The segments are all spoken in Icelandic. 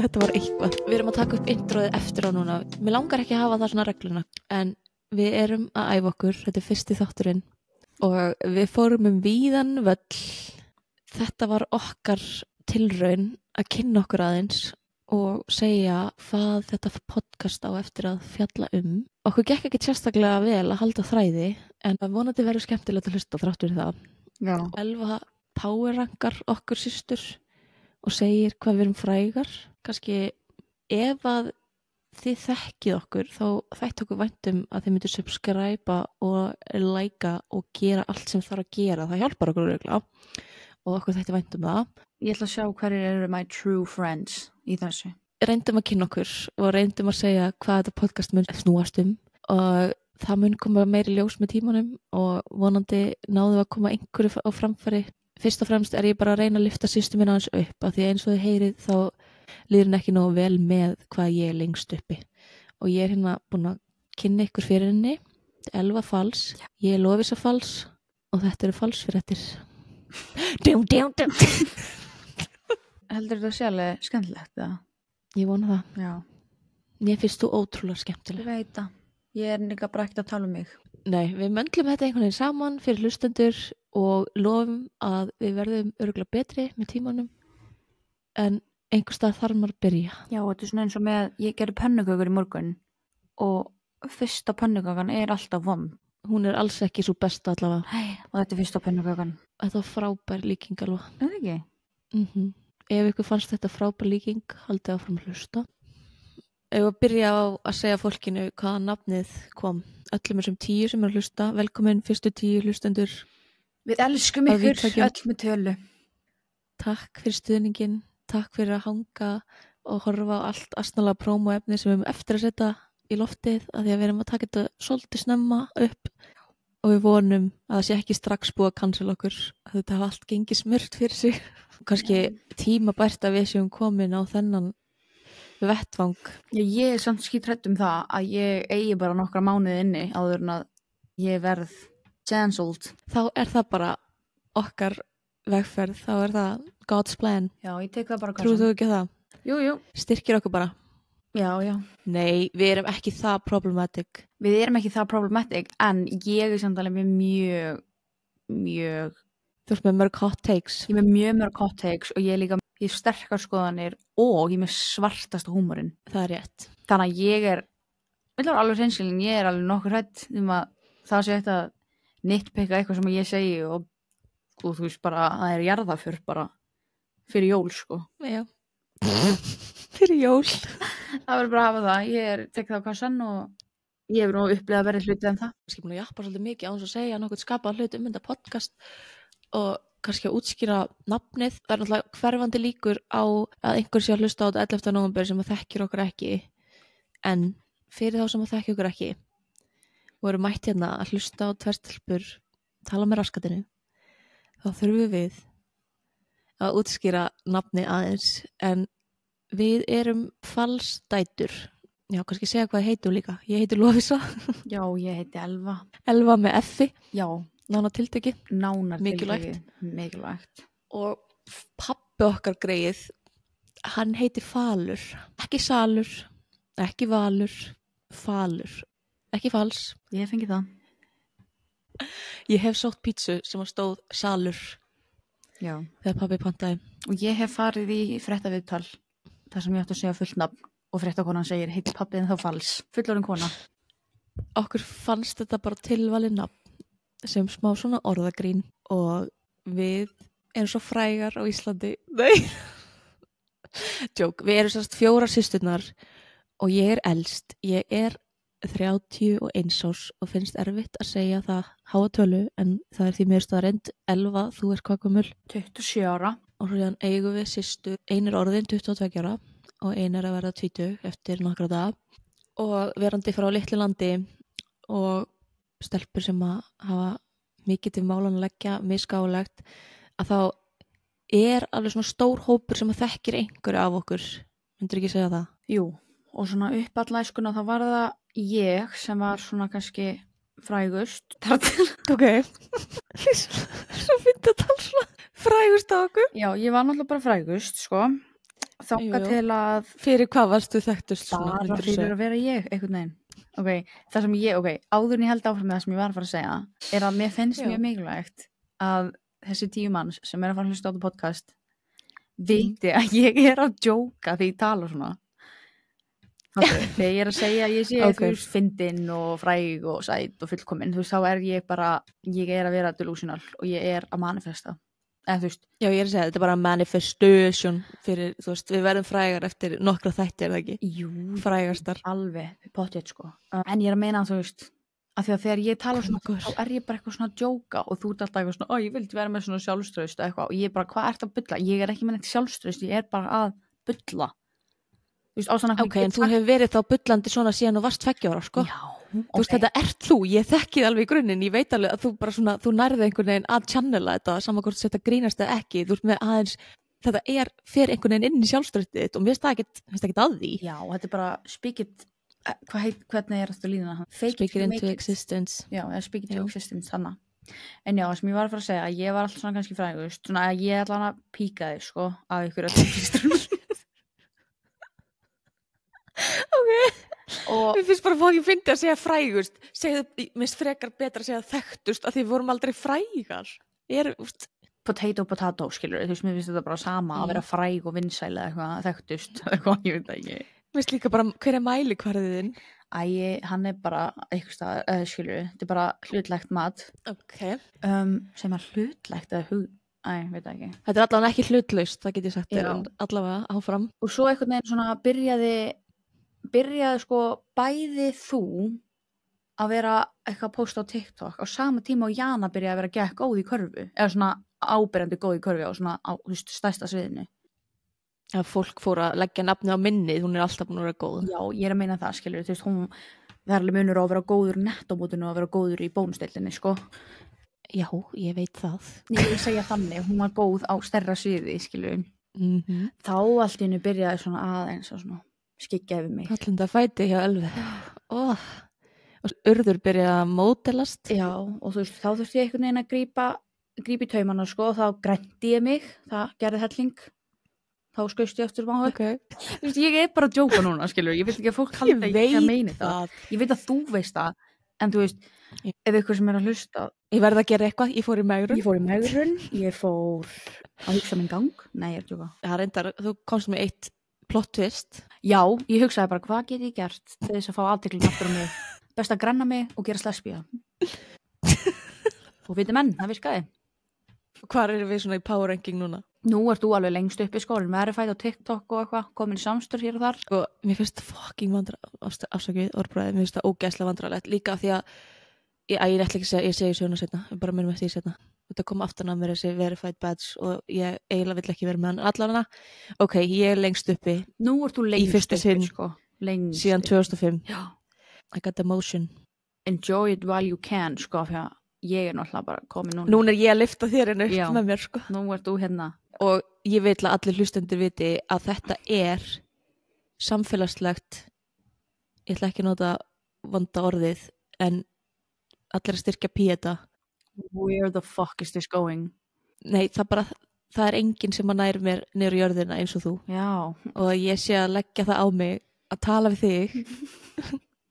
Þetta var eitthvað. Við erum að taka upp introið eftir á núna. Mér langar ekki að hafa það svona regluna. En við erum að æfa okkur. Þetta er fyrsti þátturinn. Og við fórum víðan völl. Þetta var okkar tilraun að kynna okkur aðeins og segja hvað þetta podcast á eftir að fjalla Okkur gekk ekki sérstaklega vel að halda þræði, en vonandi verður skemmtilegt að hlusta þrátt fyrir það. Já. Elva powerrankar okkur systur og segir hvað við erum frægar. Kannski ef að þið þekkið okkur, þá þætti okkur væntum að þið myndu subscriba og likea og gera allt sem þarf að gera. Það hjálpar okkur örugglega og okkur þætti væntum það. Ég ætla að sjá hverjir eru my true friends í þessu. Reyndum að kynna okkur og reyndum að segja hvað þetta podcast mun snúast og það mun koma meiri ljós með tímanum og vonandi náðum að koma einhverju á framfæri. Fyrst og fremst er ég bara að reyna að lyfta systur mína hans upp af því eins og þið heyrið þá líður henni ekki nógu vel með hvað ég er lengst uppi og ég er hérna búin að kynna ykkur fyrir henni. Elva Fals, ég er Lovísa Fals og þetta eru falsfréttir. Heldur þetta sé alveg skemmtilegt eða? Ég vona það. Já. Mér finnst þú ótrúlega skemmtileg. Ég veit það. Ég er líka bara ekkert að tala mig. Nei, við möndlum þetta einhvern veginn saman fyrir hlustendur og lofum að við verðum örugglega betri með tímanum en einhvers staðar þarf maður að byrja. Já, þetta er svona eins og með, ég gerði pönnukökur í morgun og fyrsta pönnukökan er alltaf vond. Hún er alls ekki svo besta allavega. Hei, og þetta er fyrsta pönnukökan. Þetta var frábær líking alveg. Er það ekki? Ef ykkur fannst þetta frábær líking, haldið áfram að hlusta. Ef að byrja á að segja fólkinu hvaða nafnið kom. Öllum þessum 10 sem er að hlusta. Velkomin fyrstu 10 hlustendur. Við elskum ykkur öll með tölu. Takk fyrir stuðningin. Takk fyrir að hanga og horfa á allt astnalega prómóefni sem við erum eftir að setja í loftið af því að við erum að taka þetta svolítið snemma upp og við vonum að það sé ekki strax búið að cancel okkur að þetta hafa allt gengið smurt fyrir sig. Kannski tímabært að við séum komin á þennan vettvang. Ég er samt skítrætt það að ég eigi bara nokkra mánuði inni áður en að ég verð cancelled. Þá er það bara okkar vegferð, þá er það God's plan. Já, ég tek það bara. Trúðu þú ekki það? Jú. Styrkir okkur bara. Já. Nei, við erum ekki það problematic. Við erum ekki það problematic, en ég er samt alveg með mjög Þú ert með mörg hot takes. Ég er með mjög mörg hot takes og ég er líka í sterkar skoðanir og ég er með svartasta húmorinn. Það er rétt. Þannig að ég er alveg hreinskilin, ég er alveg nokkur hrædd að það sé eftir að nitpicka eitthvað sem ég segi og þú veist bara að það er jarðaför bara fyrir jól sko. Já. Fyrir jól. Það verður bara að hafa það. Ég tek það á kassan og ég hefur nú upplegað verið hluti en það. Ég er búin að jappa svolítið mikið á þess að segja nokkuð skapað hlut þetta podcast og kannski að útskýra nafnið. Það er náttúrulega hverfandi líkur á að einhver sé að hlusta á þetta 11. nóvember sem að þekkir okkur ekki en fyrir þá sem að þekkir okkur ekki voru mætt hérna að hlusta á tverstelpur tala með raskatinu þá þurfum við að útskýra nafni aðeins en við erum falsdætur. Já, kannski segja hvað ég heitum líka. Ég heiti Lovísa. Já, ég heiti Elva. Elva með F-i. Já. Nánar tiltekið. Mikilvægt. Og pabbi okkar greið, hann heiti Falur. Ekki Salur, ekki Valur, Falur. Ekki Fals. Ég hef fengið það. Ég hef sótt pítsu sem að stóð Salur. Já. Þegar pabbi pantaði. Og ég hef farið í fréttaviðtal þar sem ég átti að segja fullt nafn og fréttakonan segir heiti pabbi en þá Fals. Fullorðin kona. Okkur fannst þetta bara tilvalið nafn sem smá svona orðagrín og við erum svo frægar á Íslandi. Nei. Joke. Við erum sérst 4 systurnar og ég er elst. Ég er 31 árs og finnst erfitt að segja það háa tölu en það er því mér staðreynd. Elva, þú ert hvað gömul? 27 ára. Og svo eigum við systur, ein er orðin 22 ára og ein er að verða 20 eftir nokkra daga og verandi frá litlu landi og stelpur sem að hafa mikið til málan að leggja, misgáulegt að þá er alveg svona stór hópur sem að þekkir einhverju af okkur. Myndirðu ekki segja það? Jú, og svona upp allæskuna þá var það ég sem var svona kannski frægust. Ok. Svo fyndi að tala svona frægust á okkur. Já, ég var náttúrulega bara frægust, sko. þangað Jú. til að Fyrir hvað varstu þekktust svona, bara myndirðu fyrir segja? að vera ég, einhvern veginn. Ok, það sem ég, áður en ég held áfram með það sem ég var að fara að segja, er að mér finnst Já. mjög mikilvægt að þessi 10 manns sem er að fara að hlusta á þetta podcast viti að ég er að djóka því ég tala svona. Þegar ég er að segja að ég sé Ok. þú veist, fyndin og fræg og sæt og fullkomin, þú veist, þá er ég bara, ég er að vera delusional og ég er að manifesta. Eða þú veist, Já, ég er að segja, þetta er bara manifestation fyrir, þú veist, við verðum frægar eftir nokkra þætti, er það ekki? jú, Frægastar. alveg, pottjett sko. En ég er að meina að þú veist, að því að þegar ég tala svona, Kongur. þá er ég bara eitthvað svona að djóka og þú ert alltaf eitthvað svona, ég vildi vera með svona sjálfstraust og eitthvað og ég bara, hvað ert að bulla? Ég er ekki með neitt sjálfstraust, ég er bara að bulla. Þú veist, á svona Ok, en þú hefur verið þá bullandi svona síðan og varst 2 ára, sko? Já, Þú veist, þetta ert þú, ég þekki það alveg í grunninn, ég veit alveg að þú bara svona, þú nærði einhvern veginn að channela þetta, saman hvort þetta grínast eða ekki, þú ert með aðeins, þetta er fyrir einhvern veginn inn í sjálfstraustið þitt og mér finnst það ekkert að því. Já, þetta er bara speak it, hvernig er þetta líðina? Fake Speak it to into make it. existence. Já, eða speak it to Já. existence, þannig. En já, það sem ég var að fara að segja, ég var alltaf svona kannski frægust, svona að ég ætla að píka þig, sko, af ykkur öllum systrum. Og Mér finnst bara fókið fyndið að segja frægust, segðu, minnst frekar betra að segja þekktust að því við vorum aldrei frægar. Úst, potato, skilur, þú veist, mér finnst þetta bara sama að vera fræg og vinsæl eða eitthvað, þekktust, eitthvað, ég veit það ekki. mér finnst líka bara, hver er mælikvarðiðinn? Hann er bara eitthvað stað, skilur, þetta er bara hlutlegt mat, Ok. sem er hlutlegt eða veit það ekki. Þetta er allavega ekki hlutlaust, það get ég sagt þér, Já. en allavega áfram. Og svo einhvern veginn svona byrjaði sko bæði þú að vera eitthvað að posta á TikTok á sama tíma og Jana byrjaði að vera gekk góð í körfu, eða svona áberandi góð í körfu á svona á þú veist, stærsta sviðinu. Að fólk fór að leggja nafni á minnið, hún er alltaf búin að vera góð. Já, ég er að meina það, skilur, þú veist, það er alveg munur á að vera góður nettómótinu og að vera góður í bónusdeildinni, sko. Já, ég veit það. Ég segja þannig, hún var góð á stærra sviði, skilur. Þá allt í hennu byrjaði svona aðeins og svona skikja yfir mig. Hallunda fæti hjá Elvi. Og urður byrjaði að mótelast. Já, og þú veist, þá þurfti ég einhvern veginn að grípa í taumana, sko, og þá grænti ég mig, það gerði helling, þá skausti ég aftur máðu. Ok. Þú veist, ég er bara að djóka núna, skilur, ég vil ekki að fólk halda ekki að meina það. Ég veit að þú veist það, en þú veist, ef ykkur sem er að hlusta. Ég verði að gera eitthvað, ég fór í megrun. Ég fór að hugsa minn gang, nei, ég er að djóka. Það reyndar, þú komst með eitt plot twist. Já, ég hugsaði bara, hvað get ég gert til þess að fá aðteklinn aftur á mig? Best að grenna mig og gera lesbía. Og viti menn, það virkaði. Hvar erum við svona í power ranking núna? Nú ert þú alveg lengst upp í skólinn, verifætt á TikTok og eitthvað, komin í samstöð hér og þar. Sko, mér finnst það fucking afsakið orðbræðið, mér finnst það ógeðslega vandrarlegt, líka því að ég ætla ekki að segja, ég segi söguna setna, ég bara minnum eftir því setna. Þetta kom aftan að mér þessi verified badge og ég eiginlega vill ekki vera með hann allan hana. Ok, ég er lengst uppi. Nú ert þú lengst fyrsta sinn, sko. Lengst síðan 2005. Já. I got the motion. Enjoy it while you can, sko, fyrir að ég er náttúrulega bara komin núna. Núna er ég að lyfta þér henni upp Já. með mér, sko. Nú ert þú hérna. Og ég vil að allir hlustendur viti að þetta er samfélagslegt, ég ætla ekki að nota vonda orðið, en allir að styrkja Píeta. Where the fuck is this going? Nei, það er enginn sem að nær mér niður í jörðina eins og þú. Já. Og ég sé að leggja það á mig að tala við þig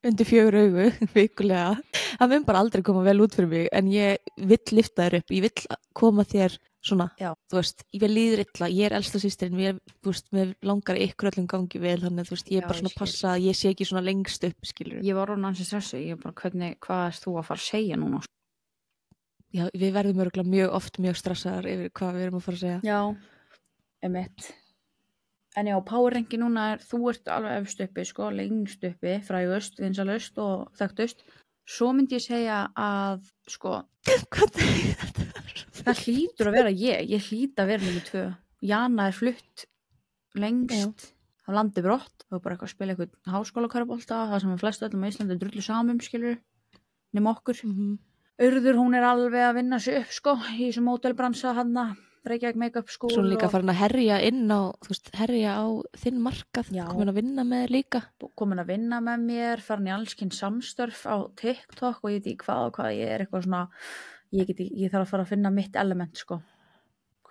undir 4 augu, vikulega. Það mun bara aldrei koma vel út fyrir mig, en ég vill lyfta þér upp, ég vill koma þér svona, Já. þú veist, ég vil líður illa, ég er elsta systirinn, þú veist, mér langar ykkur öllum gangi vel, þannig að þú veist, ég er Já, bara ég svona skil. að passa að ég sé ekki svona lengst upp, skilur. Ég var orðin ansið stressu, ég bara, hvað erst þú að fara að segja núna? Já, við verðum örgulega mjög oft mjög stressaðar yfir hvað við erum að fara að segja. Já, emitt. En já, powerranki núna þú ert alveg efst uppi, sko, lengst uppi, frægust, vinsalust og þekktust. Svo myndi ég segja að, sko, Hvað er þetta? það hlýtur að vera ég hlýt að vera nummer 2. Jana er flutt lengst á landi brott og bara eitthvað að spila eitthvað háskólakarabólta, það sem er flestu öllum á Íslandi drullu samum, skilur, nema okkur. Urður, hún er alveg að vinna sig upp, sko, í þessum mótelbransa hana, Reykjavík Makeup School. Svo líka farin að herja inn á, þú veist, herja á þinn markað, Já. komin að vinna með þér líka. Komin að vinna með mér, farin í allskins samstörf á TikTok og ég veit ekki hvað og hvað, ég er eitthvað svona, ég þarf að fara að finna mitt element, sko.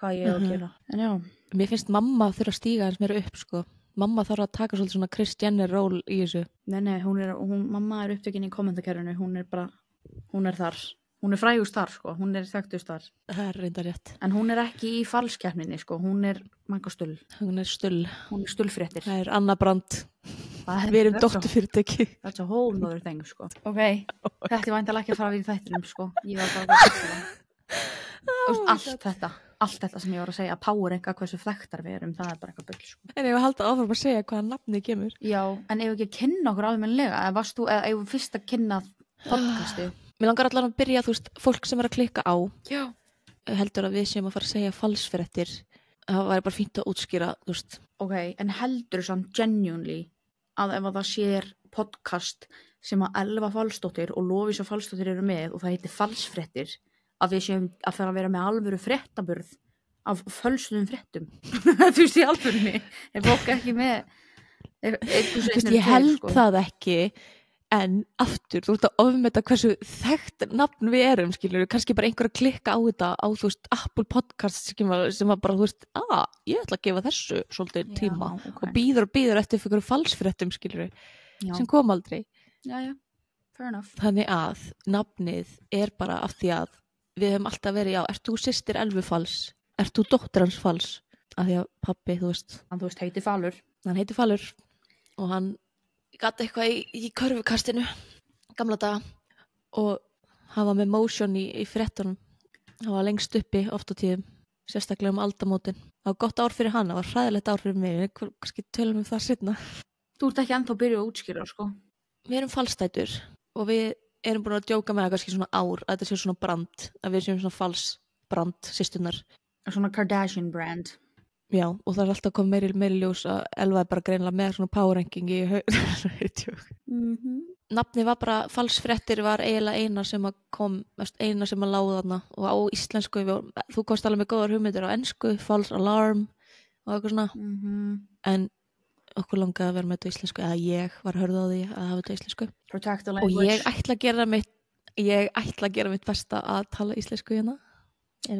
hvað ég á að gera. En já, Mér finnst mamma þurfa að stíga eins meira upp, sko. Mamma þarf að taka svolítið svona Kris Jenner ról í þessu. nei, mamma er upptökin í kommentakerfinu, hún er þar. Hún er frægust þar, sko, hún er þekktust þar. Það er reyndar rétt. En hún er ekki í falskeppninni, sko, hún er mangastull. Hún er stull. Hún er stullfréttir. Það er Anna Brandt. Við erum dótturfyrirtæki. That's a whole nother thing, sko. Ok, þetta er væntanlega ekki að fara við í þættinum, sko. Ég var bara að allt þetta sem ég var að segja, power eitthvað hversu þekktar við erum, það er bara eitthvað bull, sko. En ég var haldið áfram að segja hvaða nafnið kemur. Já, en ef ekki að kynna okkur almennilega, eða ef við fyrst að kynna podcastið. Mér langar allan að byrja, þú veist, fólk sem er að klikka á. Já. Heldur að við séum að fara að segja falsfréttir. Það væri bara fínt að útskýra, þú veist. Ok, en heldur samt genuinely að ef að það sér podcast sem að Elva Falsdóttir og Lovísa Falsdóttir eru með og það heitir falsfréttir, að við séum að fara að vera með alvöru fréttaburð af fölsuðum fréttum. Þú veist, í alvörunni. Er fólk ekki með... Ég held það ekki, en aftur, þú ert að ofmeta hversu þekkt nafn við erum, skilur, kannski bara einhver að klikka á þetta á, þú veist, Apple Podcasts sem að bara, þú veist, ég ætla að gefa þessu svolítið tíma og býður eftir fyrir falsfréttum, skilur, sem kom aldrei. Já, fair enough. Þannig að nafnið er bara af því að við höfum alltaf verið, ert þú systir Elvu Fals? Ert þú dóttir hans Fals? Af því að pabbi, þú veist, heitir Falur. Hann heitir Falur og hann gat eitthvað í körfukastinu gamla daga og hann var með motion í fréttunum. Hann var lengst uppi oft á tíðum, sérstaklega aldamótin. Það var gott ár fyrir hann, það var hræðilegt ár fyrir mig, kannski tölum það seinna. Þú ert ekki ennþá að byrja að útskýra, sko. Við erum falsdætur og við erum búin að djóka með það kannski svona ár, að þetta sé svona brand, að við séum svona falsbrand systurnar. Svona Kardashian brand. Já, og það er alltaf komið meiri ljós að Elva er bara greinilega með svona power ranking í Nafni var bara, falsfréttir var eiginlega eina sem að kom, eina sem að láða þarna og á íslensku, þú komst alveg með góðar hugmyndir á ensku, false alarm og eitthvað svona, en okkur langaði að vera með þetta íslensku, eða ég var hörð á því að hafa þetta íslensku. Protect the language. Og ég ætla að gera mitt besta að tala íslensku hérna.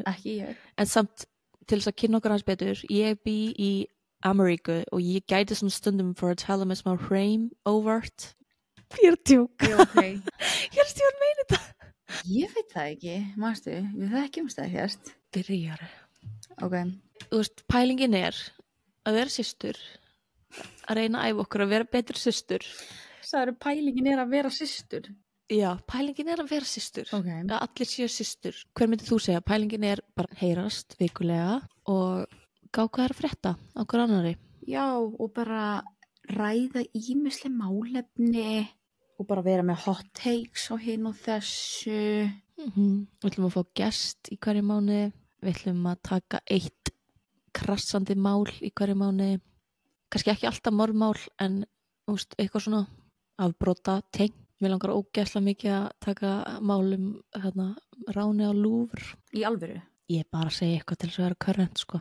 Ekki ég. En samt til þess að kynna okkur hans betur, ég bý í Ameríku og ég gæti svona stundum fyrir að tala með smá hreim, óvart. Ég er að djóka. Já, ok. Ég er að meina þetta. Ég veit það ekki, mástu, við þekkjumst það hérst. Byrjar. Ok. Þú veist, pælingin er að vera systur, að reyna að æfa okkur að vera betur systur. Særu, pælingin er að vera systur. Já, pælingin er að vera systur. Ok. Að allir séu systur. Hver myndir þú segja? Pælingin er bara heyrast vikulega og gá hvað er að frétta á hver annari. Já, og bara ræða ýmisleg málefni og bara vera með hot takes á hinn og þessu. Við ætlum að fá gest í hverju mánuði. Við ætlum að taka eitt krassandi mál í hverju mánuði. Kannski ekki alltaf morðmál en eitthvað svona afbrota tengt. Mér langar ógeðslega mikið að taka málum ráni á Louvre. Í alvöru? Ég bara segi eitthvað til þess að vera current, sko.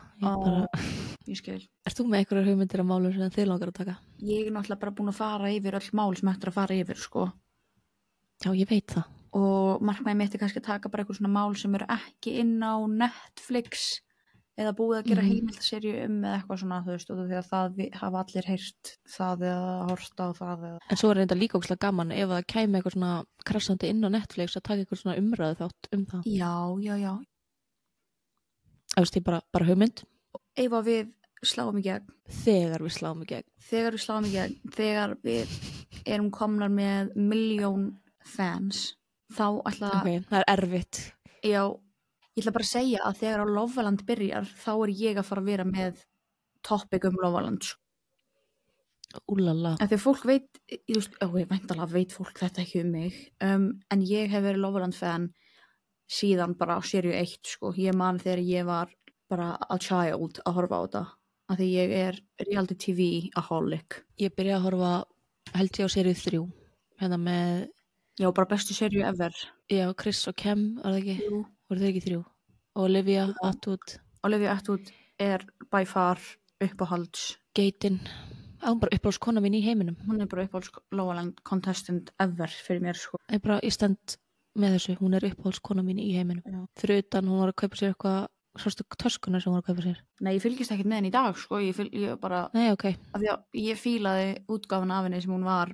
Ég skil. Ert þú með einhverjar hugmyndir af málum sem þið langar að taka? Ég er náttúrulega bara búin að fara yfir öll mál sem hættur að fara yfir, sko. Já, ég veit það. Og markmiðið mitt er kannski að taka bara eitthvað svona mál sem eru ekki inn á Netflix eða búið að gera heimildaserju eða eitthvað svona, þú veist, og því að það hafa allir heyrt það eða horft á það eða. En svo er þetta líka ógeðslega gaman ef það kæmi eitthvað svona krassandi inn á Netflix að taka eitthvað svona umræðu þátt það. Já. Það veist, ég bara hugmynd. Ef að við sláum í gegn. Þegar við sláum í gegn. Þegar við erum komnar með 1 milljón fans, þá ætla... Ok, það er erfitt. Já. Ég ætla bara að segja að þegar á Lofaland byrjar, þá er ég að fara að vera með topic Lofaland. Úlala. En þegar fólk veit, væntanlega veit fólk þetta ekki mig, en ég hef verið Lofaland fan síðan bara á seríu 1, sko. Ég man þegar ég var bara a child að horfa á þetta, af því ég er reality TV-aholic. Ég byrjaði að horfa, held ég á seríu 3, hérna með... Já, bara bestu seríu ever. Já, Chris og Kem, var það ekki? Jú. Voru þau ekki 3? Og Olivia Atwood. Olivia Atwood er by far uppáhalds. Geitin. Hún bara uppáhaldskona mín í heiminum. Hún er bara uppáhalds Lofaland contestant ever fyrir mér, sko. Ég stend með þessu, hún er uppáhaldskona mín í heiminum. Já. Fyrir utan, hún var að kaupa sér eitthvað Sástu töskuna sem hún var að kaupa sér? Nei, ég fylgist ekkert með henni í dag, sko, ég bara, Nei, ok. af því að ég fílaði útgáfuna af henni sem hún var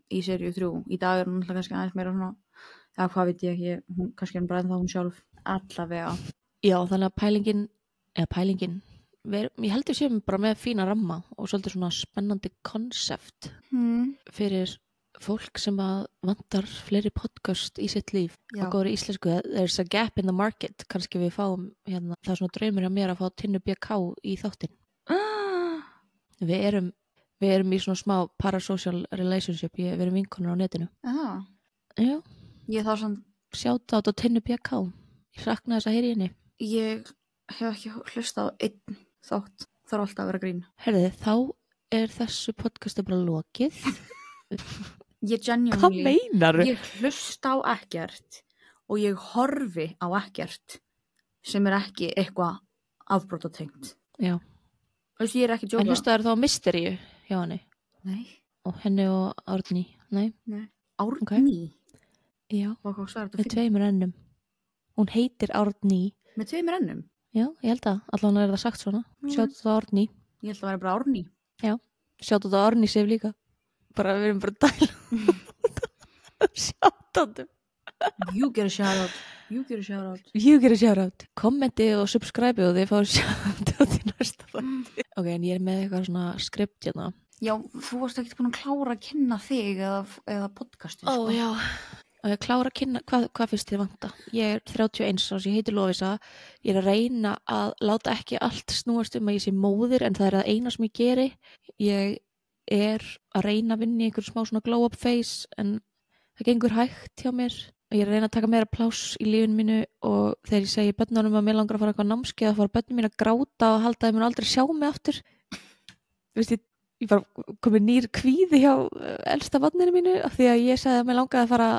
í seríu 3. Í dag er hún alltaf kannski aðeins meira svona, eða hvað veit ég ekki, hún kannski er bara ennþá hún sjálf, allavega. Já, þannig að pælingin, ég heldur séum bara með fína ramma og svolítið svona spennandi konsept fyrir fólk sem að vantar fleiri podcast í sitt líf Já. og góður í íslensku. There's a gap in the market. Kannski við fáum hérna, það er svona draumur hjá mér að fá Tinnu BK í þáttinn. Við erum í svona smá parasocial relationship, við erum vinkonur á netinu. Aha. Já, Ég þarf samt, sjátt á Tinnu BK. Ég saknaði þess að heyra í henni. ég hef ekki hlustað á einn þátt, þarf alltaf að vera grín. Herði, þá er þessu podcastu bara lokið. Ég Hvað genuinely, meinar? ég hlusta á ekkert og ég horfi á ekkert sem er ekki eitthvað afbrotatengt. Já, Þú veist, ég er ekki að en djóka. hlustaður þá á Mysteríu hjá henni Nei, og henni og Árný? Nei, Árný. já, Vá, hvað sagði þetta með fyrir? 2 ennum. Hún heitir Árný. Með 2 ennum? Já, ég held að allan er það sagt svona. Sjáttu það Árný. Ég held að vera bara Árný. Sjáttu það Árný Sif líka. Bara við erum bara að dæla. Sjáttu. You get a shout out. You get a shout out. You get a shout out. Kommenti og subscribe og þið fáið sjáttu á því næsta fætti. Ok, en ég er með eitthvað svona skript hérna. Já, þú varst ekkert búin að klára að kynna þig eða podcastið, sko. Já. Og ég klára að kynna, hvað finnst þið vanta? Ég er 31 árs, ég heiti Lovísa. Ég er að reyna að láta ekki allt snúast að ég sé móðir, en það er það eina sem ég geri. Ég er að reyna að vinna í einhver smá svona glow up phase, en það gengur hægt hjá mér. Ég er að reyna að taka meira pláss í lífinu mínu og þegar ég segi börnunum að mér langar að fara eitthvað námskeið að fara börnum mín að gráta og halda að ég mun aldrei sjá mig aftur. Veist, ég bara komið nýr kvíði hjá elsta barninu mínu af því að ég sagði að mér langaði að fara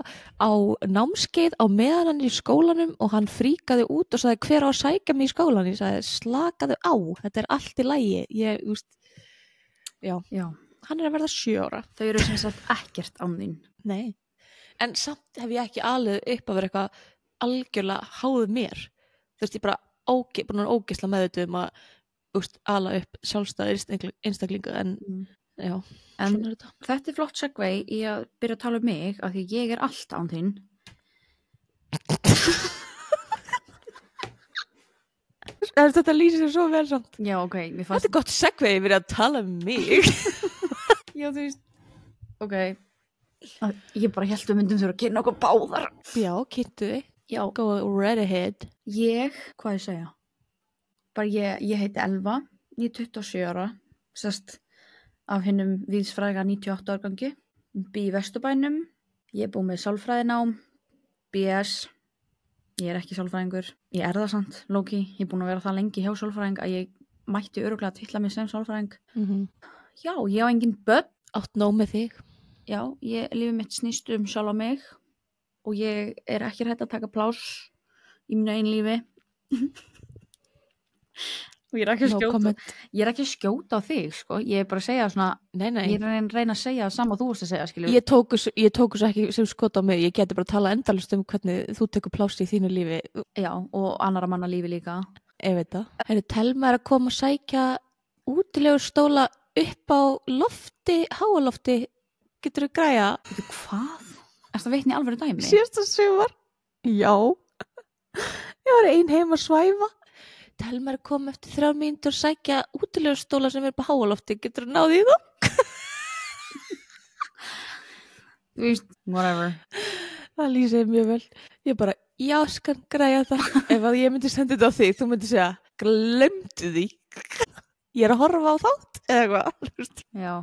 á námskeið á meðan hann í skólanum og hann fríkaði út og sagði hver á að sækja mig í skólan. Ég sagði slakaðu á, þetta er allt í lagi. Ég, já, hann er að verða 7 ára. Þau eru sem sagt ekkert án þín. Nei, en samt hef ég ekki alveg upp að vera eitthvað algjörlega háð mér. Þú veist, ég bara búin að ógeðsla meðvituð að ala upp sjálfstæði einstaklingu, en já, En svona er þetta. þetta er flott segvei í að byrja að tala um mig af því að ég er allt án þín. Þetta lýsir sér svo vel samt. Já, ok, mér fannst... Þetta er gott segvei yfir að tala um mig. Já, þú veist... Ok. Ég bara held við myndum þurfa að kynna okkur báðar. Já, kynntu þig. Já. Go right ahead. Hvað ég segja? Bara ég heiti Elva, ég er 27 ára, sest af hinnum víðsfræga 98 árgangi, bý í Vesturbænum, ég er búið með sálfræðinám, BS, ég er ekki sálfræðingur, ég er það samt, Loki, ég er búin að vera það lengi hjá sálfræðing að ég mætti örugglega að titla mig sem sálfræðing. Já, ég á engin börn. Átt nóg með þig. Já, lífið mitt snýst sjálf á mig og ég er ekki hrædd að taka pláss í mínu einn lífi. Og ég er ekki að skjóta á þig, sko. Ég er bara að segja svona, Nei. Ég er að reyna að segja það sama og þú varst að segja, skilju. Ég tók þessu ekki sem skot á mig. Ég geti bara að tala endalaust um hvernig þú tekur pláss í þínu lífi. Já, og annara manna lífi líka. Ég veit það. Telma er að koma að sækja útilegu stóla upp á lofti, háalofti. Getur þú græja? Hvað? Erstu að veitni alveg dæmi? Síðasta sumar? Já. Ég var ein heim að svæfa. Telma er að koma eftir 3 mínútur og sækja útilegu stóla sem er upp á háalofti. Getur þú náðið í það? Þú veist, whatever. Það lýsir mjög vel. Ég bara, já, skan græja það. Ef að ég myndi senda þetta á þig, þú myndi segja, glemdu því. Ég er að horfa á þátt, eða hvað? Já.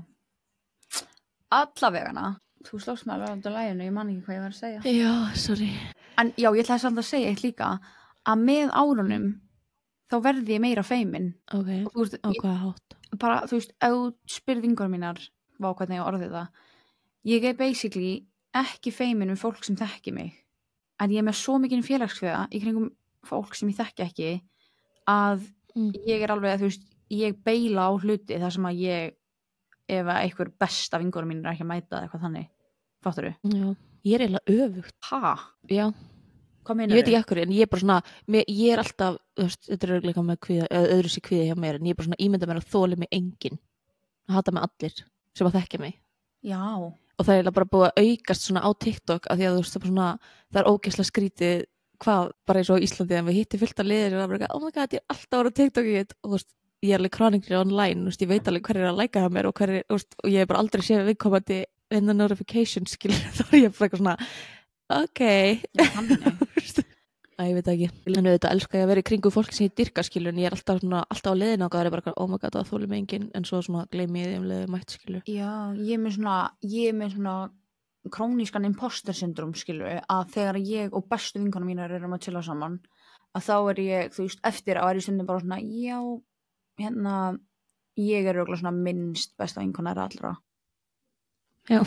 Allavegana. Þú slóst með alveg á þetta læginu, ég man ekki hvað ég var að segja. Já, sorry. En já, ég ætlaði samt að segja eitt líka, að með árunum, þá verði ég meira feimin. Ok, Og þú veist, og hvað hátt? bara, þú veist, ef þú spyrð vingur mínar, vá hvernig ég orðið það, ég er basically ekki feimin um fólk sem þekki mig. En ég er með svo mikinn félagsfjöða í kringum fólk sem ég þekki ekki, að ég er alveg, þú veist, ég beila á hluti þar sem að ef einhver besta vingur mín er ekki að mæta eða eitthvað þannig. Fattur þú? Já, ég er eiginlega öfugt. Ha? Já, Hvað Ég meinar veit ekki ekkur, en ég er bara svona, ég er alltaf, þú veist, þetta er örugglega með kvíða, eða öðru sér kvíða hjá mér, en ég er bara svona ímynda mér að þoli mig enginn. Það hata mig allir sem að þekkja mig. Já. Og það er eiginlega bara búið að aukast svona á TikTok af því að þú veist, það er bara svona, það er ógeðslega skrítið hvað, bara eins og í Íslandi, en við hittum fullt af liðir og það er bara, oh my god, ég er alltaf að vera á TikTok og þú veist, ég er alveg króningri online, þú veist, ég veit alveg hver er að læka það mér og hver er, þú veist, og ég er bara aldrei séð viðkomandi in the notification, skilur, þá er ég bara eitthvað svona, ok. Já, þannig. Æ, ég veit ekki. En auðvitað elska ég að vera í kringu fólk sem ég dyrka, skilur, en ég er alltaf á leiðina og það er bara, oh my god, það þóli mig enginn, en svo svona gleymi ég því leiði mætt, skilur. Já, ég er með svona krónískan imposter syndrom, skilur, að þegar ég og bestu vinkonum mínar erum að chilla saman, að þá er ég, þú veist, eftir að er ég stundin bara svona, já, hérna, ég er örugglega svona minnst besta vinkona allra. Já.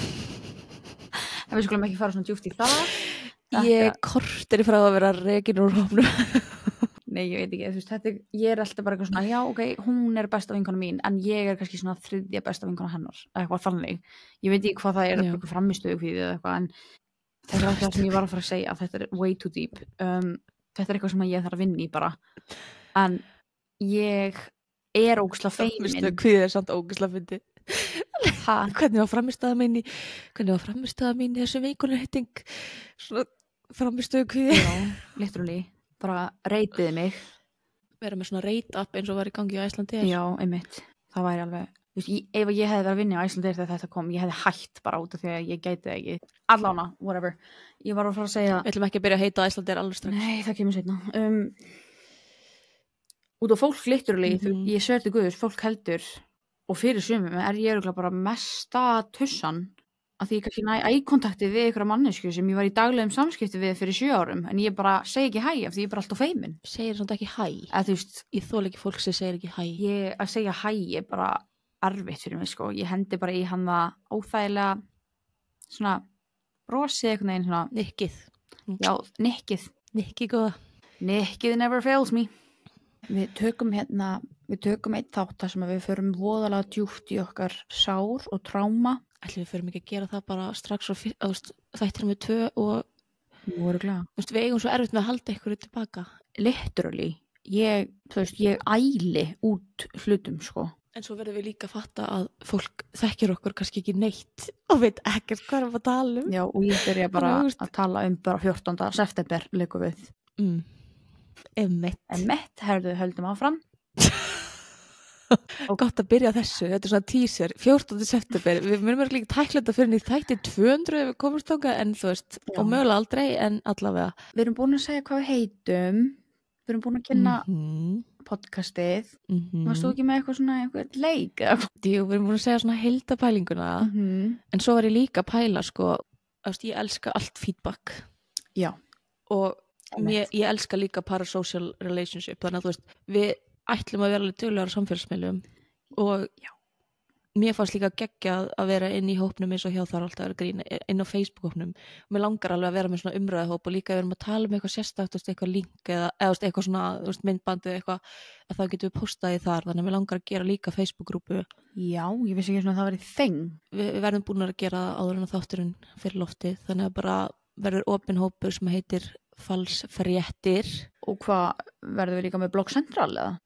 En við skulum ekki fara svona djúpt í það. Ég kortir frá að vera rekin úr hófnum. Nei, ég veit ekki, þú veist, ég er alltaf bara eitthvað svona, já, ok, hún er besta vinkona mín, en ég er kannski svona þriðja besta vinkona hennar, eitthvað þannig. Ég veit ekki hvað það er, eitthvað framistöðu fyrir eða eitthvað, en þetta er alltaf það sem ég var að fara að segja, þetta er way too deep. Þetta er eitthvað sem ég þarf að vinna í bara. En ég er ógeðslega feimin. Hvað er samt ógeðslega fyndi? Hvernig var frammistaða mín í þessu vikunarhitting? Svona frammistöðu kvíði. Já, literally. Bara reytiði mig. Vera með svona rate-up eins og var í gangi á Icelandair. Já, einmitt. Það væri alveg, þú veist, ef ég hefði verið að vinna á Icelandair þegar þetta kom, ég hefði hætt bara út af því að ég gæti ekki. Allána, whatever. Ég var að fara að segja. Við ætlum ekki að byrja að heita á Icelandair alveg strax. Nei, það kemur seinna. Út af fólk literally, ég sverði Guðs, fólk heldur, og fyrir sumum er ég örugglega bara mesta tussan að því ég kannski næ ækontakti við ykkur mannesku sem ég var í daglegum samskipti við fyrir 7 árum, en ég bara segi ekki hæ af því ég er bara alltaf feimin. Segir samt ekki hæ. Þú veist, ég þoli ekki fólk sem segir ekki hæ. Að segja hæ er bara erfitt fyrir mig, sko. Ég hendi bara í hann það óþægilega svona brosið einhvern veginn svona. Nikkið. Já, nikkið. Nikkið góða. Nikkið never fails me. Við tökum eitt þátt þar sem við förum voðalega djúpt í okkar sár og tráma. Ætli við förum ekki að gera það bara strax og þættir við 2 og við eigum svo erfitt með að halda ykkur tilbaka. Literally. Ég æli út hlutum, sko. En svo verðum við líka að fatta að fólk þekkir okkur kannski ekki neitt og veit ekkert hvað erum að tala um. Já, og ég byrja bara að tala bara 14. september leikum við. Emmett, höldum áfram. Gott að byrja þessu, þetta er svona teaser 14. september, við myndum ekki tækla þetta fyrir nýtt þætti 200 ef við komumst þangað, en þú veist, og mögulega aldrei, en allavega. Við erum búin að segja hvað við heitum, við erum búin að kynna podcastið, varst þú ekki með eitthvað leik? Jú, við erum búin að segja svona heildapælinguna, en svo var ég líka að pæla, sko, ég elska allt feedback. Já. Og ég elska líka parasocial relationship, þannig að þú veist, við ætlum að vera alveg duglegar á samfélagsmiðlum og mér fannst líka geggjað að vera inn í hópnum eins og hjá þar alltaf að vera grín inn á Facebook-hópnum og mér langar alveg að vera með svona umræðahóp og líka við erum að tala um eitthvað sérstakt, eitthvað link eða eitthvað svona myndbandi eitthvað að það getum við postaði þar, þannig að mér langar að gera líka Facebook-grúpu. Já, ég vissi ekki svona að það verið þeng. Við verðum búin að gera áður en þátturinn fyrir loftið, þannig að bara verður opin hópur sem heitir falsfréttir. Og hvað verður við líka með Blog Central eða?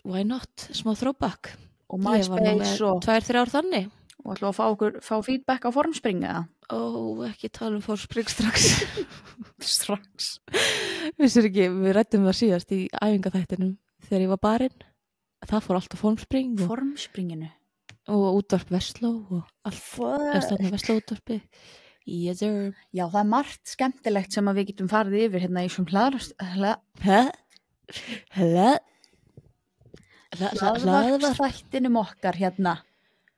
Why not? Smá throwback. Og MySpace og 2-3 ár þannig. Og ætlum að fá feedback á Formspring eða? Ekki tala um Formspring strax. Strax. Vissir ekki, við rættum það síðast í æfingaþættinum þegar ég var barinn. Það fór allt á Formspring. Formspringinu? Og útvarp Vestló og allt. Þarna Vestló útvarpið. Yes, sir. Já, það margt skemmtilegt sem að við getum farið yfir hérna í svona hlaðvarpþættinum okkar hérna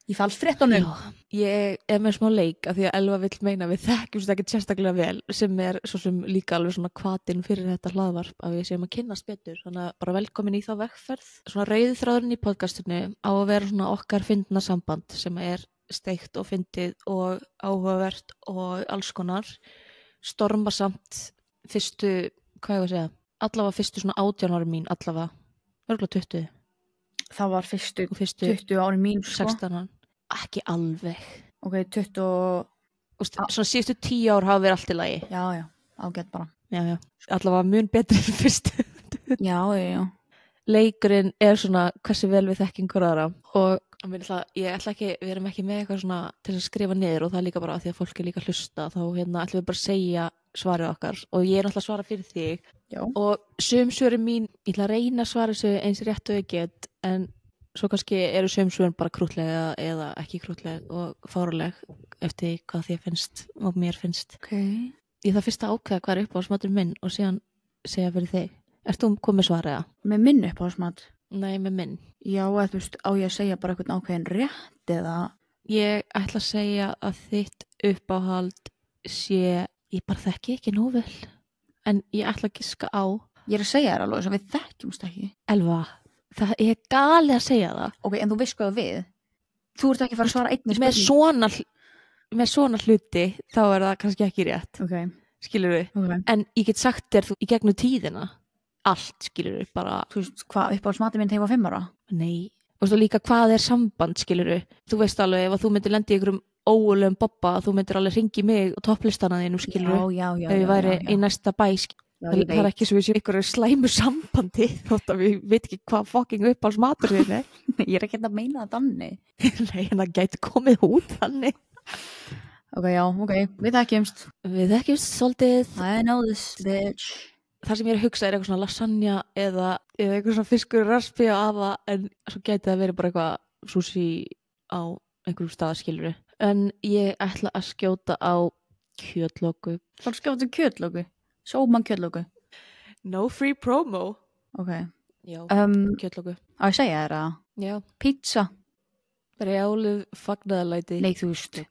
í falsfréttunum. Ég er með smá leik af því að Elva vill meina við þekkjumst ekkert sérstaklega vel sem er svo sem líka alveg svona hvatinn fyrir þetta hlaðvarp að við séum að kynnast betur, þannig að bara velkomin í þá vegferð. Svona rauði þráðurinn í podcastinu á að vera svona okkar fyndna samband sem er steikt og fyndið og áhugavert og alls konar, storma samt fyrstu, hvað ég að segja, allavega fyrstu svona 18 ári mín, allavega, örgulega 20. Það var fyrstu 20 ári mín, sko. 16 ári, ekki alveg. Ok, 20. Svona síðustu 10 ár hafa verið allt í lagi. Já, ágætt bara. já, allavega mun betri en fyrstu. Já. Leikurinn svona hversu vel við þekkjum hver aðra og ég ætla ekki, við erum ekki með eitthvað svona til að skrifa niður og það er líka bara að því að fólk er líka að hlusta þá ætlum við bara að segja svarið okkar og ég náttúrulega að svara fyrir þig. Já. Og sum svörin mín, ég ætla að reyna að svara þessu eins rétt og ég get en svo kannski eru sum svörin bara krútlega eða ekki krútlega og fáruleg eftir hvað þér finnst og mér finnst. Okay. Ég þarf fyrst að ákveða hvað er uppáhaldsmatur minn og síðan segja fyrir þig. Ert þú komið svaraða? Með minn uppáhaldsmat? Nei, með minn. Já, eða þú veist, á ég að segja bara eitthvað ákveðin rétt eða? Ég ætla að segja að þitt uppáhald sé, ég bara þekki ekki nóg vel, en ég ætla að giska á. Ég er að segja þér alveg þess að við þekkjumst ekki. Elva, ég er galið að segja það. Ok, en þú veist hvað við? Þú ert ekki að fara að svara einni spurning. Með svona hluti, þá er það kannski ekki rétt. Ok. Skilur við? Okay. En ég get sagt þér í gegnum tíðina. Allt, skilur við, bara... Þú veist, hvað uppáhaldsmatið minn þegar ég var 5 ára? Nei. Og svo líka hvað er samband, skilur við. Þú veist alveg, ef þú myndir lendi í einhverjum óulegum bobba, þú myndir alveg ringi mig og topplistana þínu, skilur við. Já. Ef ég væri í næsta bæ, það er ekki svo við séum einhverju slæmu sambandi, þótt að við veit ekki hvað fucking uppáhaldsmatur þín er. Ég er ekki að meina það þannig. Nei, en það gæti komið út þannig. Ok, við þekkjumst. Við þekkjumst svolítið. I know this bitch. Það sem ég er að hugsa er eitthvað svona lasagna eða eitthvað svona fiskur raspi á afa en svo gæti það verið bara eitthvað sushi á einhverjum staðaskiluru. En ég ætla að skjóta á kjötlóku. Það skjóta kjötlóku? Sóman kjötlóku? No free promo. Ok. Já, kjötlóku. Á ég segja þér að? Já. Pizza? Brjálið fagnaðarlæti. Nei, þú veist.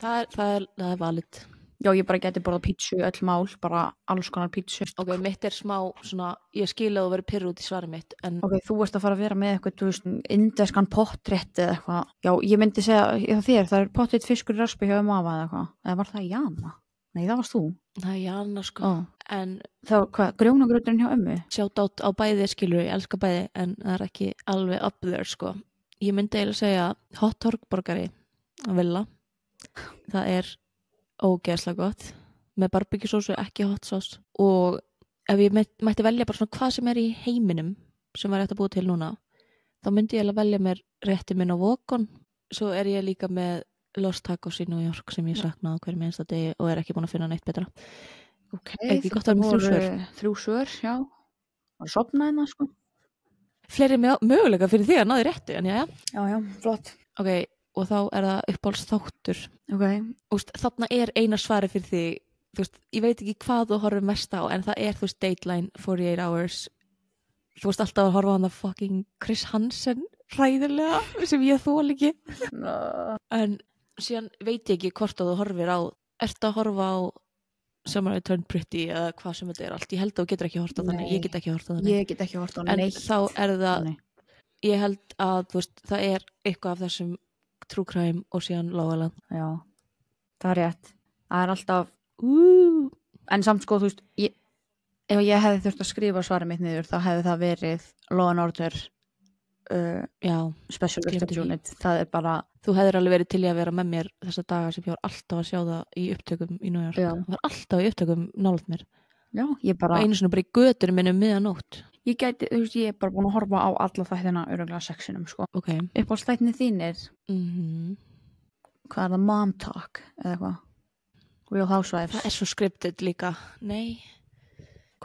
Það er valid. Já, ég bara geti borðað pítsu, öll mál, bara alls konar pítsu. Ok, mitt er smá svona, ég skil að þú verið pyrr út í svari mitt. En... Ok, þú ert að fara að vera með eitthvað, þú veist, indeskan pottrétt eða eitthvað. Já, ég myndi segja það er pottrétt fiskur í raspi hjá afa eða eitthvað. Eða var það Jana? Nei, það varst þú. Það er Jana, sko. En... Það var hvað, grjónagrauturinn hjá ömmu? Sjátt á bæði, skilur, ég elska bæði, en það er ekki alveg up there, sko. Ég myndi eiginlega segja hot dog borgari á Villa. Það er ógeðslega gott með barbekjusósu, ekki hot sauce og ef ég mætti velja bara svona hvað sem er í heiminum sem var rétt að búa til núna þá myndi ég alveg velja mér rétti minn á Vokon svo er ég líka með Los Tacos í New York sem ég saknaði á hverjum einsta degi og er ekki búin að finna neitt betra. Ok, ekki gott að vera með 3 svör. 3 svör, já og sopna hérna sko fleiri möguleika fyrir því að náði réttu en já, flott. Ok, og þá er það uppáhaldsþáttur. Ok. Úst, þarna er eina svari fyrir því, þú veist, ég veit ekki hvað þú horfir mest á, en það er, þú veist, Dateline, 48 Hours. Þú veist alltaf að horfa á hana fucking Chris Hansen hræðilega, sem ég þól ekki. En síðan veit ég ekki hvort að þú horfir á, ertu að horfa á Summer I Turned Pretty eða hvað sem þetta er allt. Ég held að þú getur ekki að horfa á þannig, ég get ekki að horfa á þannig. Ég get ekki að horfa á neitt. En þá er það, ég held að, þú veist, það er eitthvað af þessum True Crime og síðan Lágaland. Já, það er rétt. Það er alltaf en samt sko, þú veist ef ég hefði þurft að skrifa svarið mitt niður þá hefði það verið Law and Order Special Victims Unit. Það er bara þú hefðir alveg verið til í að vera með mér þessa daga sem ég var alltaf að sjá það í upptökum í New York. Það var alltaf í upptökum nálægt mér. Já, ég bara einu svona bara í götunum minni miðanótt. Ég gæti, þú veist, ég er bara búin að horfa á alla þættina örugglega 6 sko. Ok. Uppáhaldsþættirnir þínir? Hvað er það? Mom Talk eða eitthvað? Real Housewives? Það er svo scripted líka. Nei.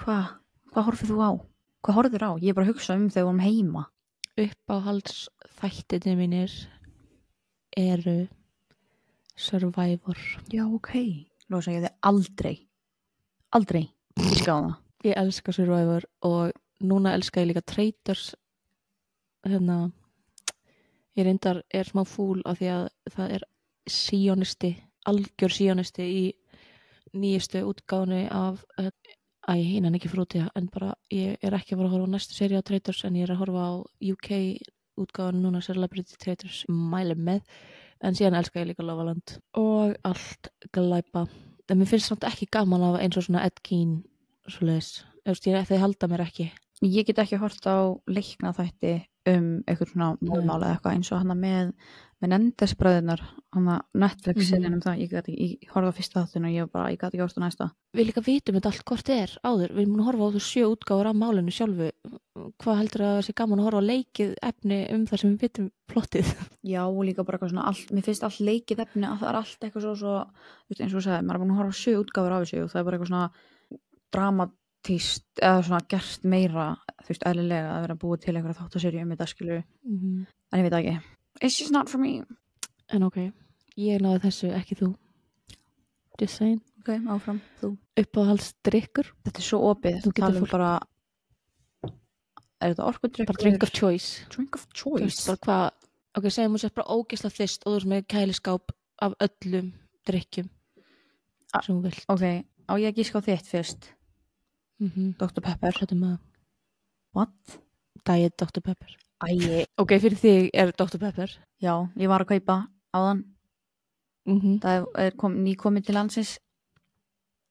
Hvað horfir þú á? Hvað horfir á? Ég er bara að hugsa þegar við erum heima. Uppáhaldsþættirnir mínir eru Survivor. Já, ok. Lósa, ég þið aldrei elska á það. Ég elska Survivor og núna elska ég líka Traitors. Hérna ég reyndar er smá fúl af því að það er algjör síonisti í nýjustu útgáfunni af ég nenni ekki frúti en bara ég er ekki að fara að horfa á næstu seríu á Traitors en ég er að horfa á UK útgáfunni núna Celebrity Traitors mælum með en síðan elska ég líka Lágaland og allt glæpa en mér finnst samt ekki gaman af eins og svona Ed Gein svoleiðis, þau halda mér ekki. Ég get ekki hort á leiknaþætti eitthvað svona málmála eða eitthvað eins og hana með Menendez-bræðurnar, hann að Netflix Mhm. serien það, ég horfði á fyrsta þáttinn og ég gat ekki horft á næsta. Við líka vitum þetta allt hvort er áður. Við erum búin að horfa á þú 7 útgáfur af málinu sjálfu. Hvað heldur að það sé gaman að horfa á leikið efni það sem við vitum plottið? Já, og líka bara eitthvað svona, mér finnst allt leikið efni að það allt eitthvað svo þú veist, eins og þú sagði, maður búin að horfa á 7 útgáfur af þessu og það bara eitthvað svona dramatíst eða svona gert meira, þú veist, eðlilega að vera búið til eitthvað þáttaserju þetta skilur, en ég veit ekki. It's just not for me. En ok, ég náði þessu, ekki þú. Just saying. Ok, áfram, þú. Uppáhaldsdrykkur. Þetta svo opið, Þú getur fólk bara er þetta orkudrykkur? Bara drink of choice. Drink of Þú veist choice. bara hvað, ok, segjum þú sér bara ógeðslega þyrst og þú ert með kæliskáp af öllum drykkjum sem þú vilt. Ok, á ég að gíska á þitt fyrst. Dr. Pepper. Hvað er maður? What? Diet Dr. Pepper. Æi, Ok, fyrir þig er Dr. Pepper. já, ég var að kaupa áðan. Það er nýkomið til landsins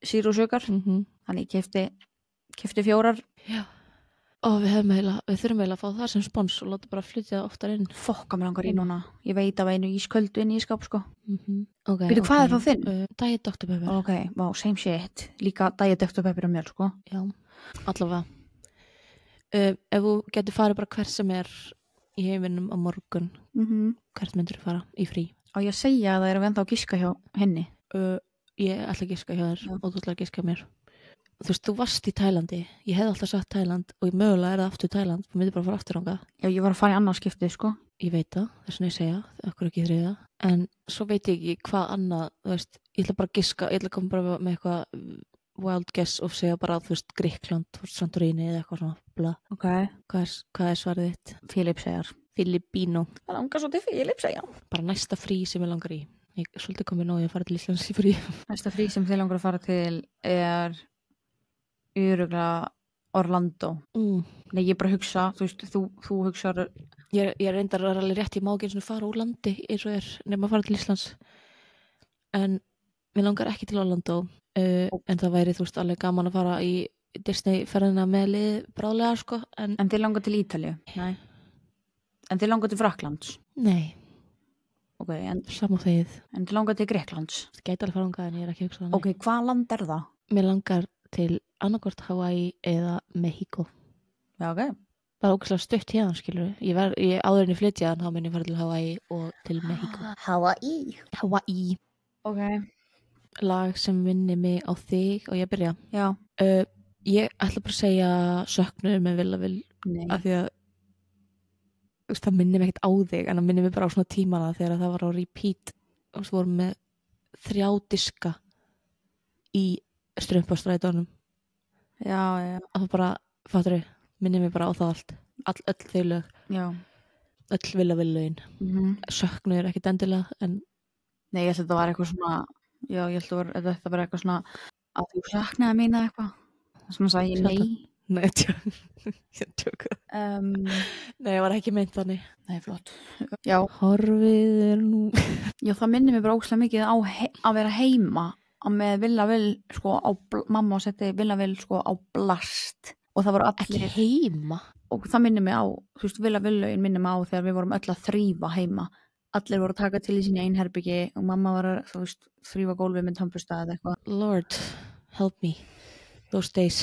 Zero Sugar. Þannig ég keypti 4. Já. Og við þurfum eiginlega að fá það sem spons og láta bara flytja oftar inn. Fokka mig langar í núna. Ég veit af einu ísköldu inn í skáp, sko. Okay, Býtu, hvað er þá þinn? Diet Dr. Pepper. Ok, wow, same shit. Líka Diet Dr. Pepper á mér, sko. Já, allavega. Ef þú getur farið bara hvert sem er í heiminum á morgun, hvert myndir þú fara í frí? Og ég segja að það er að venda á giska hjá henni. Ég ætla að giska hjá þér og þú ætla að giska mér. Þú veist, þú varst í Tælandi. Ég hefði alltaf sagt Tæland og mögulega er það aftur Tæland. Þú myndir bara fara aftur ánga. Já, ég var að fara í annað skiptið, sko. Ég veit það, þess vegna ég segja, okkur ekki þriða. En svo veit ég ekki hvað annað, þú veist, ég ætla bara að giska, ég ætla að koma bara með eitthvað wild guess og segja bara, þú veist, Grikkland, Santorini eða eitthvað svona, bla. Ok. Hvað er svarið þitt? Filipseyjar. Filipino. Það langar svo til Filipseyja. Bara næsta frí sem ég langar í. Ég er svolítið komið nóg að fara til Íslands í frí. Næsta frí sem þið langar að fara til er örugglega Orlando. Nei, ég bara hugsa, þú veist, þú hugsar. Ég reyndar að alveg rétt, ég má ekki eins og fara úr landi eins og nema að fara til Íslands. En mér langar ekki til Orlando. En það væri, þú veist, alveg gaman að fara í Disney-ferðina með lið bráðlega, sko. En þið langar til Ítalíu? Nei. En þið langar til Frakklands? Nei. Ok, en Samúþegið. En þið langar til Grikklands? Það gæti alveg fara ánga en ég er ekki að hugsa þannig. Ok, hvað land er það? Mér langar til annarkvort Hawaii eða Mexico. Já, ok. Það er ógeðslega stutt hérna, skilur við. Ég áður en ég flytja þá mun ég fara til Hawaii og til Mexico. Hawaii. Ok. Lag sem minnir mig á þig og ég byrja. Já. Ég ætla bara að segja Söknuður með Villa Will. Nei. Af því að það minnir mig ekkert á þig en það minnir mig bara á svona tímana þegar það var á repeat og svo vorum við 3 diska í Strumpastrætónum. Já. Og það bara, fattur þau, minnir mig bara á það allt. Öll þau lög. Já. Öll Villa Will lögin. Söknuður ekkert endilega en Nei, ég held að þetta var eitthvað svona, já, ég held að þetta var eitthvað svona að þú saknaði mín eða eitthvað. Svona sagði ég nei. Nei, ég tjóka. Nei, ég var ekki meint þannig. Nei, flott. Já. Horfið er nú. Já, það minnir mig bara ógeðslega mikið á að vera heima með Villa Will, sko, mamma setti Villa Will, sko, á blast. Og það voru allir Ekki heima. Og það minnir mig á, þú veist, Villa Will lögin minnir mig á þegar við vorum öll að þrífa heima. Allir voru að taka til í sín einherbyggi og mamma var að, þú veist, þrífa gólfið með tannbursta eða eitthvað. Lord, help me. Those days.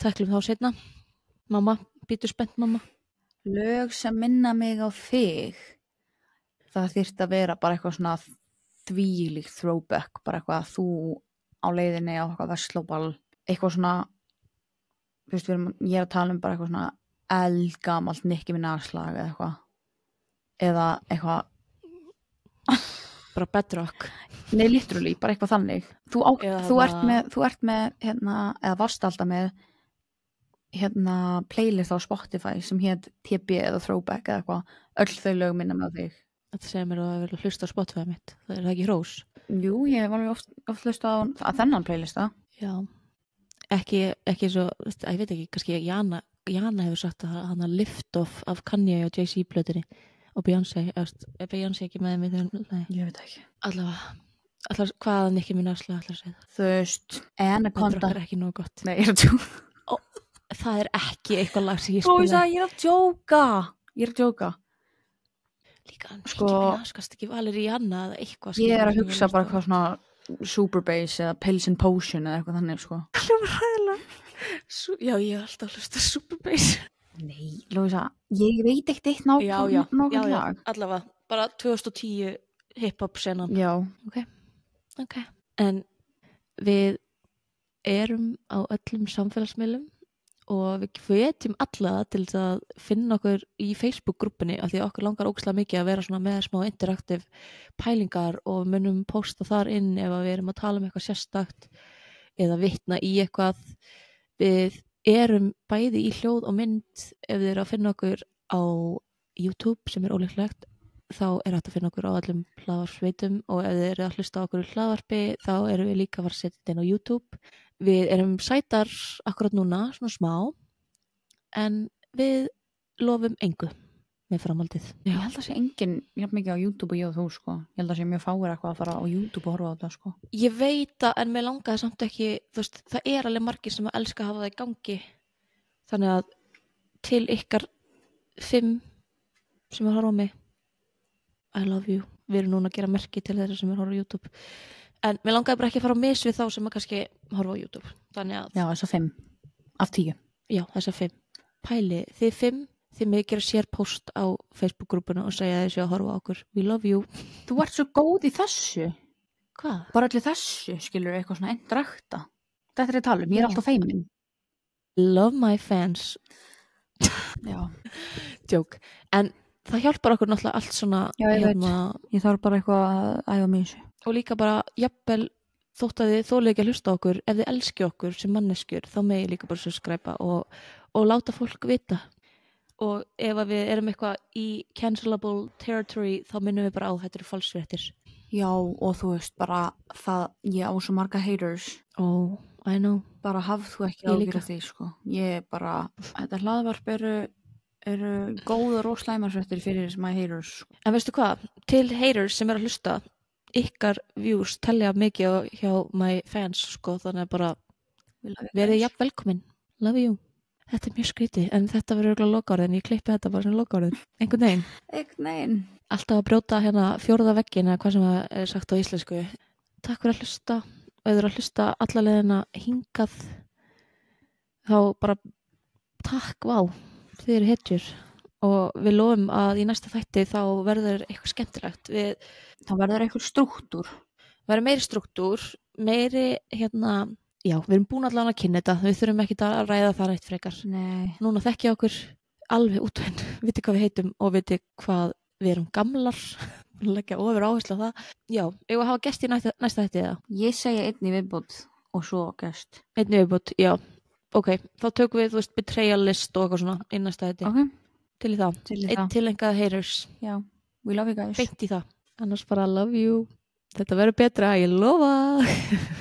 Tæklum þá seinna. Mamma, býtu spennt mamma. Lög sem minna mig á þig. Það þyrfti að vera bara eitthvað svona þvílíkt throwback, bara eitthvað þú á leiðinni á eitthvað verslóball, eitthvað svona, þú veist, ég er að tala um bara eitthvað svona eldgamalt Nicki Minaj lag eða eitthvað. Eða eitthvað bara bedrock. Nei, literally, bara eitthvað þannig. Þú ert með hérna, eða varst alltaf með hérna playlist á Spotify sem hét TB eða Throwback eða eitthvað. Öll þau lög minna með þig. Þetta segir mér að vera hlusta á Spotify mitt. Það er það ekki hrós. Jú, ég hef alveg oft hlusta á þennan playlista. Já. Ekki svo, ég veit ekki, kannski Jana hefur sagt að hann að lift off af Kanye og Jay-Z plötunni. Og Beyoncé, er Beyoncé ekki með mig þegar, nei. Ég veit ekki. Allavega, hvaðan Nicki Minaj ætlar að segja það? Þú veist, Anaconda. Bedrock er ekki nóg gott. Nei, ég er að djóka. Það er ekki eitthvað lag sem ég spila. Ég er að djóka. líka Sko- Nicki Minaj, kannski ekki valir í Anna eða eitthvað. Ég er að skilur, sem hugsa við bara hlustum á. hvað svona Superbase eða Pills and Potion eða eitthvað þannig, sko. Já, ég er alltaf að hlusta Superbass. Nei, Lóisa, ég veit ekkert eitt Já, nokkuð lag. allavega, bara 2010 hip-hop senan. Já, Ok. En við erum á öllum samfélagsmiðlum og við hvetjum alla til þess að finna okkur í Facebook-grúppinni af því að okkur langar ógeðslega mikið að vera svona með smá interaktiv pælingar og munum posta þar inn ef að við erum að tala um eitthvað sérstakt eða vitna í eitthvað. Við erum bæði í hljóð og mynd ef þið eru að finna okkur á YouTube sem er ólíklegt þá er hægt að finna okkur á allum hlaðvarpsveitum og ef þið eru að hlusta á okkur í hlaðvarpi þá erum við líka að fara að setja þetta inn á YouTube. Við erum sætar akkurat núna, svona smá, en við lofum engu með framhaldið. ég held að sé enginn jafn mikið á YouTube og ég og þú, sko. Ég held að sé mjög fáir eitthvað að fara á YouTube og horfa á þetta, sko. Ég veit það, en mér langaði samt ekki, þú veist, það er alveg margir sem að elska að hafa það í gangi. Þannig að til ykkar 5 sem er að horfa á mig, I love you. Við erum núna að gera merki til þeirra sem er að horfa á YouTube. En mér langaði bara ekki að fara á mis við þá sem að kannski horfa á YouTube. Þannig að, Já, þess að 5 af 10. já, þessar 5. Pæli, þið 5, þið með gera sér post á Facebook-grúpuna og segja þessu að horfa á okkur. We love you. Þú ert svo góð í þessu. Hvað? Bara allir þessu, skilur eitthvað svona interakta. Þetta er að tala um, ég er Já. alltaf feimin. Love my fans. Já. Joke. En það hjálpar okkur náttúrulega allt svona Já, ég veit. Ég þarf bara eitthvað að æfa mig í þessu. og líka bara jafnvel þótt að þið þólu ekki að hlusta á okkur ef þið elski okkur sem manneskjur þá megi líka bara subscribe og láta fólk vita og ef að við erum eitthvað í cancelable territory þá minnum við bara á þetta eru falsfréttir. Já, og þú veist bara það, ég á svo marga haters. Oh, I know. Bara hafð þú ekki Ég ágjur líka. af því, sko. Ég bara, þetta hlaðvarp eru góðar og slæmarsvettir fyrir my haters. En veistu hvað, til haters sem er að hlusta ykkar views telja mikið hjá my fans sko, þannig að bara verið jafn velkomin. Love you. Þetta er mjög skrítið, en þetta verður örugglega lokaorðin, ég klippi þetta bara sem lokaorðin. Einhvern veginn. Neginn. Alltaf að brjóta hérna 4. vegginn eða hvað sem það er sagt á íslensku. Takk fyrir að hlusta og ef þú eru að hlusta alla leiðina hingað þá bara takk, vá, þið eru hetjur og við lofum að í næsta þætti þá verður eitthvað skemmtilegt. Við Það verður eitthvað strúktúr. verður meiri struktúr, meiri hérna, já, við erum búin allan að kynna þetta, við þurfum ekki að ræða það rætt frekar. Nei. Núna þekki ég okkur alveg útvinn, viti hvað við heitum og viti hvað við erum gamlar, leggja ofur áherslu á það. Já, ég var að hafa gest í næsta þætti eða? Ég segja einn í viðbútt og svo gest. Einn viðbútt, já. Ok, þá tökum við, þú veist, betrayal list og eitthvað svona í næsta þætti. Ok, Til í það. til í Einn það. tilengað haters. Já, we love you guys. Beint í það. Annars bara love you. Þetta verður betra, ég lofa.